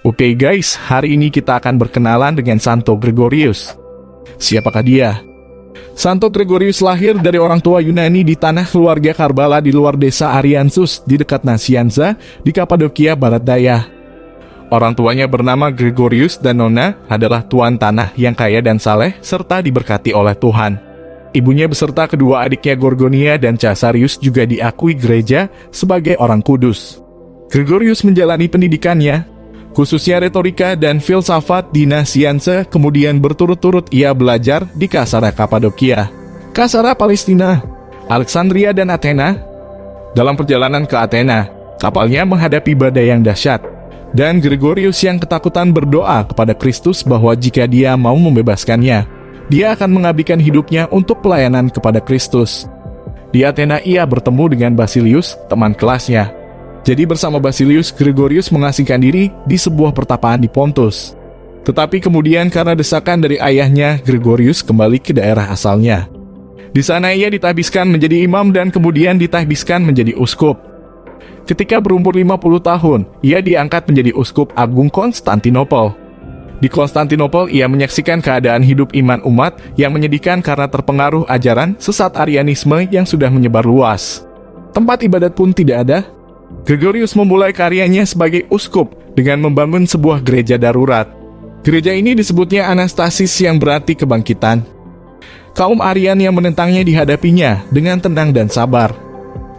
Oke guys, hari ini kita akan berkenalan dengan Santo Gregorius. Siapakah dia? Santo Gregorius lahir dari orang tua Yunani di tanah keluarga Karbala di luar desa Ariansus di dekat Nasianza di Kapadokia Barat Daya. Orang tuanya bernama Gregorius dan Nona adalah tuan tanah yang kaya dan saleh serta diberkati oleh Tuhan. Ibunya beserta kedua adiknya Gorgonia dan Casarius juga diakui gereja sebagai orang kudus. Gregorius menjalani pendidikannya, khususnya retorika dan filsafat di Nasianza, kemudian berturut-turut ia belajar di Kasara Kapadokia, Kasara Palestina, Alexandria dan Athena. Dalam perjalanan ke Athena, kapalnya menghadapi badai yang dahsyat, dan Gregorius yang ketakutan berdoa kepada Kristus bahwa jika dia mau membebaskannya, dia akan mengabdikan hidupnya untuk pelayanan kepada Kristus. Di Athena ia bertemu dengan Basilius, teman kelasnya. Jadi bersama Basilius, Gregorius mengasingkan diri di sebuah pertapaan di Pontus. Tetapi kemudian karena desakan dari ayahnya, Gregorius kembali ke daerah asalnya. Di sana ia ditahbiskan menjadi imam dan kemudian ditahbiskan menjadi uskup. Ketika berumur 50 tahun, ia diangkat menjadi uskup agung Konstantinopel. Di Konstantinopel, ia menyaksikan keadaan hidup iman umat yang menyedihkan karena terpengaruh ajaran sesat Arianisme yang sudah menyebar luas. Tempat ibadat pun tidak ada. Gregorius memulai karyanya sebagai uskup dengan membangun sebuah gereja darurat. Gereja ini disebutnya Anastasis yang berarti kebangkitan. Kaum Arian yang menentangnya dihadapinya dengan tenang dan sabar.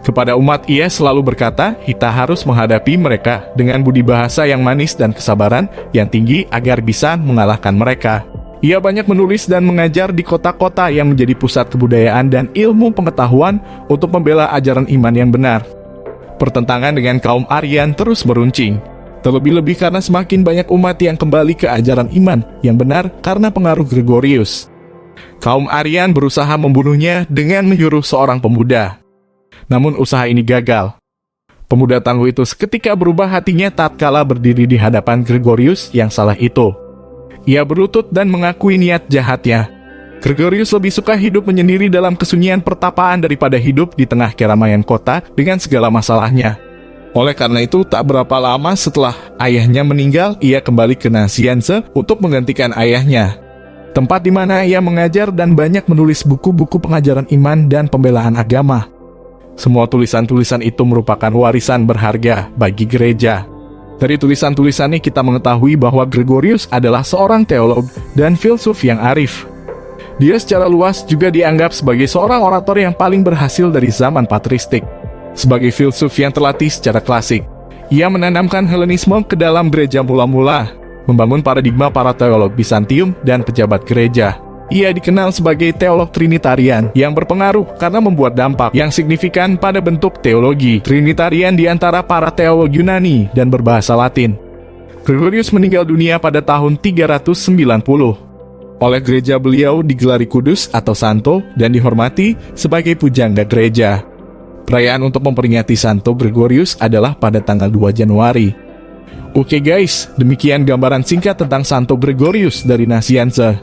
Kepada umat ia selalu berkata, kita harus menghadapi mereka dengan budi bahasa yang manis dan kesabaran yang tinggi agar bisa mengalahkan mereka. Ia banyak menulis dan mengajar di kota-kota yang menjadi pusat kebudayaan dan ilmu pengetahuan untuk membela ajaran iman yang benar. Pertentangan dengan kaum Arian terus meruncing, terlebih-lebih karena semakin banyak umat yang kembali ke ajaran iman yang benar karena pengaruh Gregorius. Kaum Arian berusaha membunuhnya dengan menyuruh seorang pemuda. Namun usaha ini gagal. Pemuda tangguh itu seketika berubah hatinya tatkala berdiri di hadapan Gregorius yang salah itu. Ia berlutut dan mengakui niat jahatnya. Gregorius lebih suka hidup menyendiri dalam kesunyian pertapaan daripada hidup di tengah keramaian kota dengan segala masalahnya. Oleh karena itu, tak berapa lama setelah ayahnya meninggal, ia kembali ke Nasianza untuk menggantikan ayahnya. Tempat di mana ia mengajar dan banyak menulis buku-buku pengajaran iman dan pembelaan agama. Semua tulisan-tulisan itu merupakan warisan berharga bagi gereja. Dari tulisan-tulisannya kita mengetahui bahwa Gregorius adalah seorang teolog dan filsuf yang arif. Dia secara luas juga dianggap sebagai seorang orator yang paling berhasil dari zaman patristik. Sebagai filsuf yang terlatih secara klasik, ia menanamkan Helenisme ke dalam gereja mula-mula, membangun paradigma para teolog Bizantium dan pejabat gereja. Ia dikenal sebagai teolog Trinitarian yang berpengaruh karena membuat dampak yang signifikan pada bentuk teologi Trinitarian di antara para teolog Yunani dan berbahasa Latin. Gregorius meninggal dunia pada tahun 390. Oleh gereja beliau digelari kudus atau santo dan dihormati sebagai pujangga gereja. Perayaan untuk memperingati Santo Gregorius adalah pada tanggal 2 Januari. Oke guys, demikian gambaran singkat tentang Santo Gregorius dari Nasianza.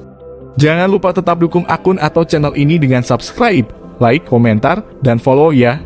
Jangan lupa tetap dukung akun atau channel ini dengan subscribe, like, komentar, dan follow ya.